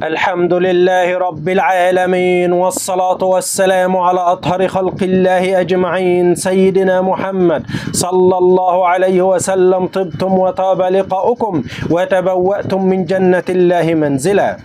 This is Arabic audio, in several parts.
الحمد لله رب العالمين، والصلاة والسلام على أطهر خلق الله أجمعين سيدنا محمد صلى الله عليه وسلم. طبتم وطاب لقاؤكم وتبوأتم من جنة الله منزلا.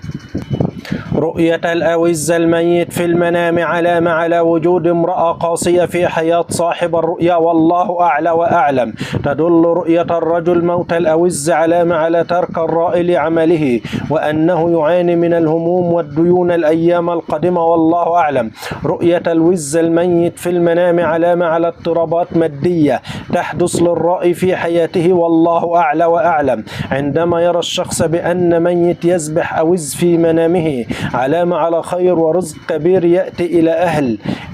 رؤية الأوز الميت في المنام علامة على وجود امرأة قاسية في حياة صاحب الرؤيا، والله أعلى وأعلم. تدل رؤية الرجل موت الأوز علامة على ترك الرائي لعمله، وأنه يعاني من الهموم والديون الأيام القادمة، والله أعلم. رؤية الوز الميت في المنام علامة على اضطرابات مادية تحدث للرائي في حياته، والله أعلى وأعلم. عندما يرى الشخص بأن ميت يذبح أوز في منامه علامة على خير ورزق كبير يأتي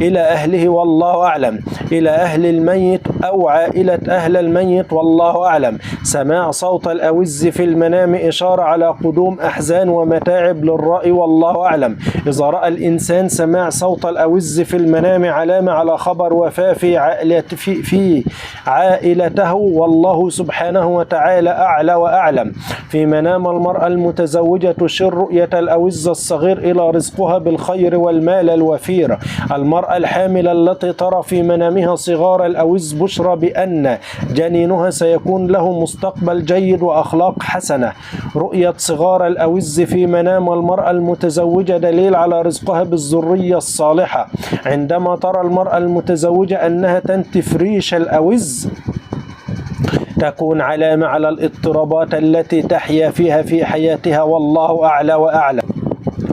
إلى أهله، والله أعلم. إلى أهل الميت أو عائلة أهل الميت، والله أعلم. سماع صوت الأوز في المنام إشارة على قدوم أحزان ومتاعب للرائي، والله أعلم. إذا رأى الإنسان سماع صوت الأوز في المنام علامة على خبر وفاة في عائلته، والله سبحانه وتعالى أعلى وأعلم. في منام المرأة المتزوجة تشير رؤية الأوز الصغير إلى رزقها بالخير والمال الوفير. المرأة الحاملة التي ترى في منامها صغار الأوز بشرى بأن جنينها سيكون له مستقبل جيد وأخلاق حسنة. رؤية صغار الأوز في منام المرأة المتزوجة دليل على رزقها بالذرية الصالحة. عندما ترى المرأة المتزوجة أنها تنتف ريش الأوز تكون علامة على الاضطرابات التي تحيا فيها في حياتها، والله أعلى وأعلم.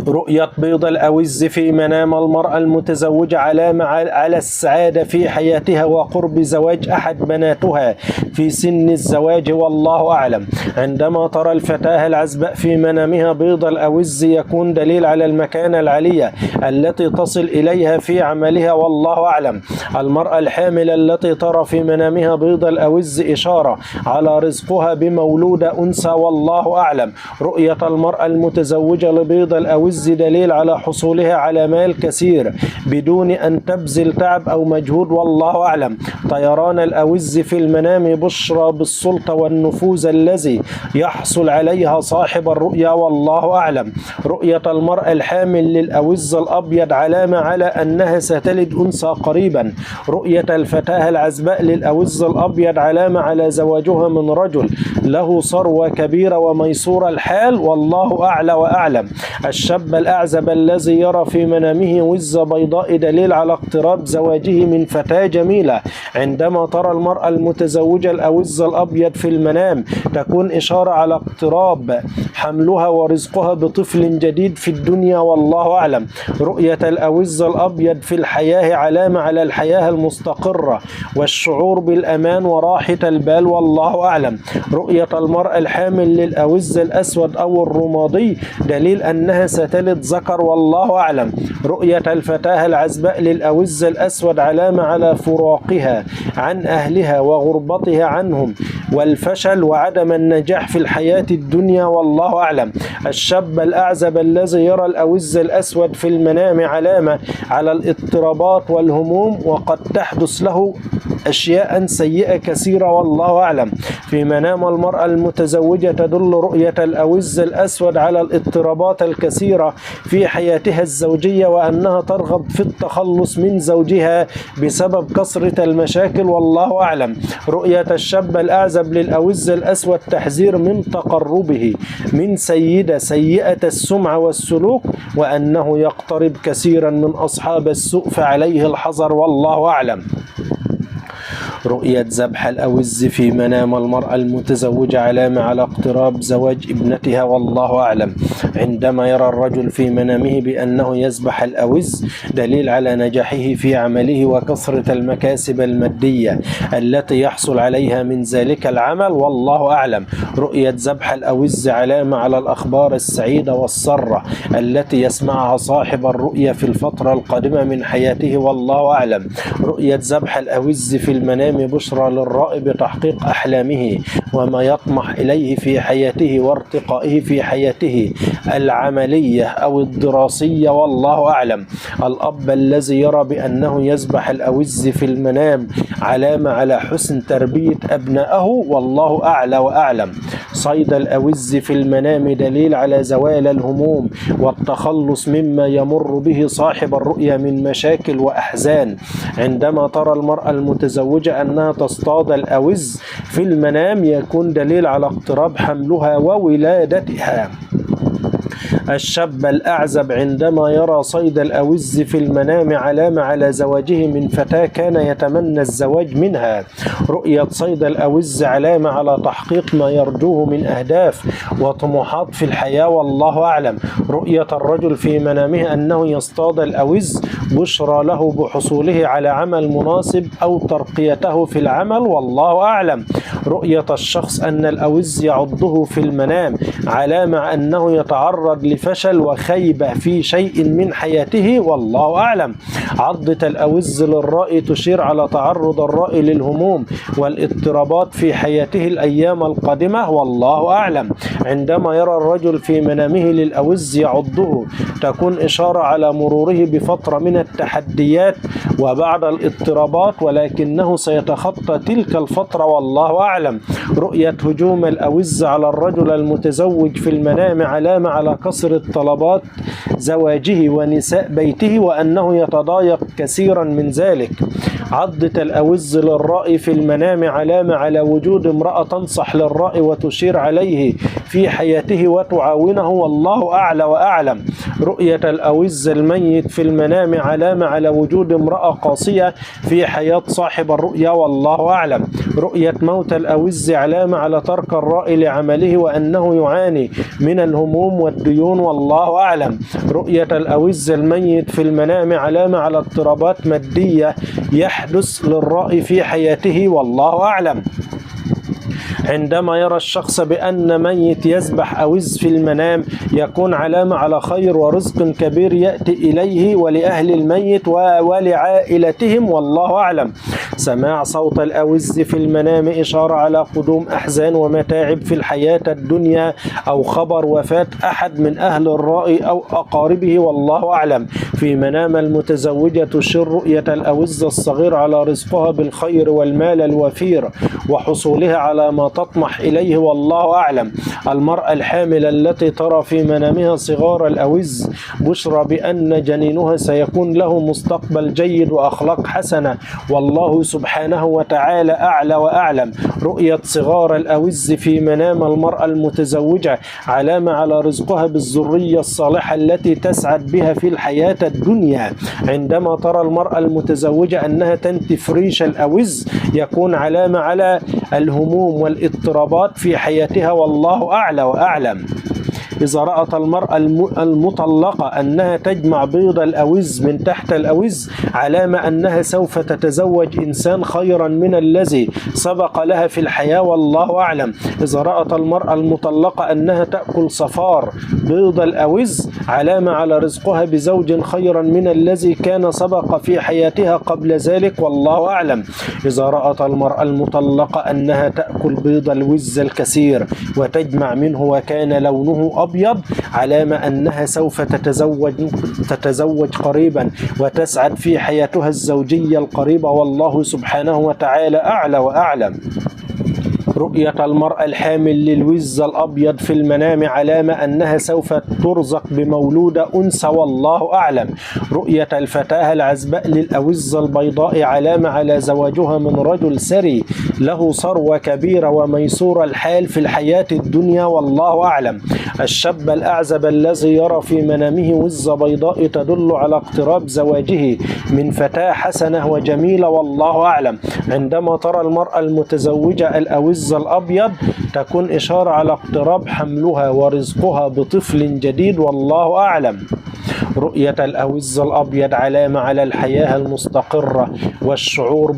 رؤية بيض الأوز في منام المرأة المتزوجة علامة على السعادة في حياتها وقرب زواج أحد بناتها في سن الزواج، والله أعلم. عندما ترى الفتاة العزباء في منامها بيض الأوز يكون دليل على المكانة العالية التي تصل إليها في عملها، والله أعلم. المرأة الحاملة التي ترى في منامها بيض الأوز إشارة على رزقها بمولودة أنثى، والله أعلم. رؤية المرأة المتزوجة لبيض الأوز دليل على حصولها على مال كثير بدون أن تبذل تعب أو مجهود، والله أعلم. طيران الأوز في المنام بشرى بالسلطة والنفوذ الذي يحصل عليها صاحب الرؤيا، والله أعلم. رؤية المرأة الحامل للأوز الأبيض علامة على أنها ستلد أنثى قريبا. رؤية الفتاة العزباء للأوز الأبيض علامة على زواجها من رجل له ثروة كبيرة وميسور الحال، والله أعلى وأعلم. الشاب الأعزب الذي يرى في منامه وزة بيضاء دليل على اقتراب زواجه من فتاة جميلة. عندما ترى المرأة المتزوجة الأوز الأبيض في المنام تكون إشارة على اقتراب حملها ورزقها بطفل جديد في الدنيا، والله أعلم. رؤية الأوز الأبيض في الحياة علامة على الحياة المستقرة والشعور بالأمان وراحة البال، والله أعلم. رؤية المرأة الحامل للأوز الأسود أو الرمادي دليل أنها ستلد ذكر، والله أعلم. رؤية الفتاة العزباء للأوز الأسود علامة على فراقها عن أهلها وغربتها عنهم والفشل وعدم النجاح في الحياة الدنيا، والله أعلم. الشاب الأعزب الذي يرى الأوز الأسود في المنام علامة على الاضطرابات والهموم، وقد تحدث له أشياء سيئة كثيرة، والله أعلم. في منام المرأة المتزوجة تدل رؤية الأوز الأسود على الاضطرابات الكثيرة في حياتها الزوجية، وأنها ترغب في التخلص من زوجها بسبب كثرة المشاكل، والله أعلم. رؤية الشاب الأعزب للأوز الأسود تحذير من تقربه من سيدة سيئة السمعة والسلوك، وأنه يقترب كثيرا من أصحاب السوء فعليه الحذر، والله أعلم. رؤية ذبح الأوز في منام المرأة المتزوجة علامة على اقتراب زواج ابنتها، والله أعلم. عندما يرى الرجل في منامه بأنه يذبح الأوز دليل على نجاحه في عمله وكثرة المكاسب المادية التي يحصل عليها من ذلك العمل، والله أعلم. رؤية ذبح الأوز علامة على الأخبار السعيدة والسرة التي يسمعها صاحب الرؤيا في الفترة القادمة من حياته، والله أعلم. رؤية ذبح الأوز في المنام بشرى للرائي بتحقيق أحلامه وما يطمح إليه في حياته وارتقائه في حياته العملية أو الدراسية، والله أعلم. الأب الذي يرى بأنه يذبح الأوز في المنام علامة على حسن تربية أبنائه، والله أعلى وأعلم. صيد الأوز في المنام دليل على زوال الهموم والتخلص مما يمر به صاحب الرؤيا من مشاكل وأحزان. عندما ترى المرأة المتزوجة أنها تصطاد الأوز في المنام يكون دليل على اقتراب حملها وولادتها. الشاب الأعزب عندما يرى صيد الأوز في المنام علامة على زواجه من فتاة كان يتمنى الزواج منها. رؤية صيد الأوز علامة على تحقيق ما يرجوه من أهداف وطموحات في الحياة والله أعلم. رؤية الرجل في منامه أنه يصطاد الأوز بشرى له بحصوله على عمل مناسب أو ترقيته في العمل والله أعلم. رؤية الشخص أن الأوز يعضه في المنام علامة أنه يتعرض لفشل وخيبة في شيء من حياته والله أعلم. عضة الأوز للرائي تشير على تعرض الرائي للهموم والاضطرابات في حياته الأيام القادمة والله أعلم. عندما يرى الرجل في منامه للأوز يعضه تكون إشارة على مروره بفترة من التحديات وبعض الاضطرابات ولكنه سيتخطى تلك الفترة والله أعلم. رؤية هجوم الأوز على الرجل المتزوج في المنام علامة على كثرة طلبات زواجه ونساء بيته وأنه يتضايق كثيرا من ذلك. عضة الأوز للرائي في المنام علامة على وجود امرأة تنصح للرائي وتشير عليه في حياته وتعاونه والله أعلى وأعلم. رؤية الأوز الميت في المنام علامة على وجود امرأة قاسية في حياة صاحب الرؤيا والله أعلم. رؤية موت الأوز علامة على ترك الرائي لعمله وأنه يعاني من الهموم والديون والله أعلم. رؤية الأوز الميت في المنام علامة على اضطرابات مادية يحدث للرائي في حياته والله أعلم. عندما يرى الشخص بأن ميت يذبح أوز في المنام يكون علامة على خير ورزق كبير يأتي إليه ولأهل الميت ولعائلتهم والله أعلم. سماع صوت الأوز في المنام إشارة على قدوم أحزان ومتاعب في الحياة الدنيا أو خبر وفاة أحد من أهل الرائي أو أقاربه والله أعلم. في منام المتزوجة تشير رؤية الأوز الصغير على رزقها بالخير والمال الوفير وحصولها على ما تطمح إليه والله أعلم. المرأة الحامل التي ترى في منامها صغار الأوز بشرى بأن جنينها سيكون له مستقبل جيد وأخلاق حسنة والله سبحانه وتعالى أعلى وأعلم. رؤية صغار الأوز في منام المرأة المتزوجة علامة على رزقها بالذرية الصالحة التي تسعد بها في الحياة الدنيا. عندما ترى المرأة المتزوجة أنها تنتف ريش الأوز يكون علامة على الهموم والاضطرابات في حياتها والله أعلى وأعلم. إذا رأت المرأة المطلقة أنها تجمع بيض الأوز من تحت الأوز علامة أنها سوف تتزوج إنسان خيرا من الذي سبق لها في الحياة والله أعلم. إذا رأت المرأة المطلقة أنها تأكل صفار بيض الأوز علامة على رزقها بزوج خيرا من الذي كان سبق في حياتها قبل ذلك والله أعلم. إذا رأت المرأة المطلقة أنها تأكل بيض الوز الكثير وتجمع منه وكان لونه أبيض علامة أنها سوف تتزوج قريبا وتسعد في حياتها الزوجية القريبة والله سبحانه وتعالى أعلى وأعلم. رؤية المرأة الحامل للوز الأبيض في المنام علامة أنها سوف ترزق بمولودة أنثى والله أعلم. رؤية الفتاة العزباء للأوز البيضاء علامة على زواجها من رجل ثري له ثروة كبيرة وميسور الحال في الحياة الدنيا والله أعلم. الشاب الأعزب الذي يرى في منامه وزة بيضاء تدل على اقتراب زواجه من فتاة حسنة وجميلة والله أعلم. عندما ترى المرأة المتزوجة الأوز الأبيض تكون إشارة على اقتراب حملها ورزقها بطفل جديد والله أعلم. رؤية الأوز الأبيض علامة على الحياة المستقرة والشعور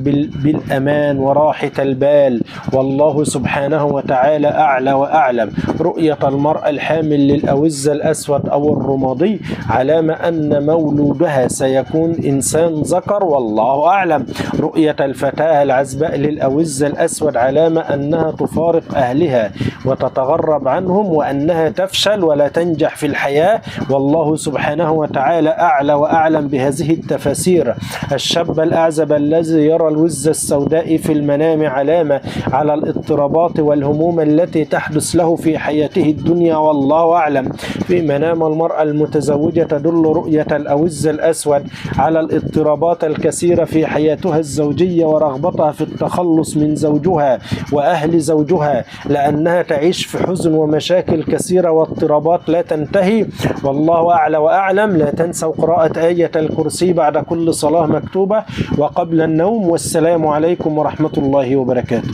بالأمان وراحة البال والله سبحانه وتعالى أعلى وأعلم. رؤية المرأة الحامل للأوز الأسود أو الرمادي علامة أن مولودها سيكون إنسان ذكر والله أعلم. رؤية الفتاة العزباء للأوز الأسود علامة أنها تفارق أهلها وتتغرب عنهم وأنها تفشل ولا تنجح في الحياة والله سبحانه سبحانه وتعالى أعلى وأعلم بهذه التفاسير. الشاب الأعزب الذي يرى الوزة السوداء في المنام علامة على الاضطرابات والهموم التي تحدث له في حياته الدنيا، والله أعلم. في منام المرأة المتزوجة تدل رؤية الأوز الأسود على الاضطرابات الكثيرة في حياتها الزوجية ورغبتها في التخلص من زوجها وأهل زوجها، لأنها تعيش في حزن ومشاكل كثيرة واضطرابات لا تنتهي، والله أعلى وأعلم. لا تنسوا قراءة آية الكرسي بعد كل صلاة مكتوبة وقبل النوم، والسلام عليكم ورحمة الله وبركاته.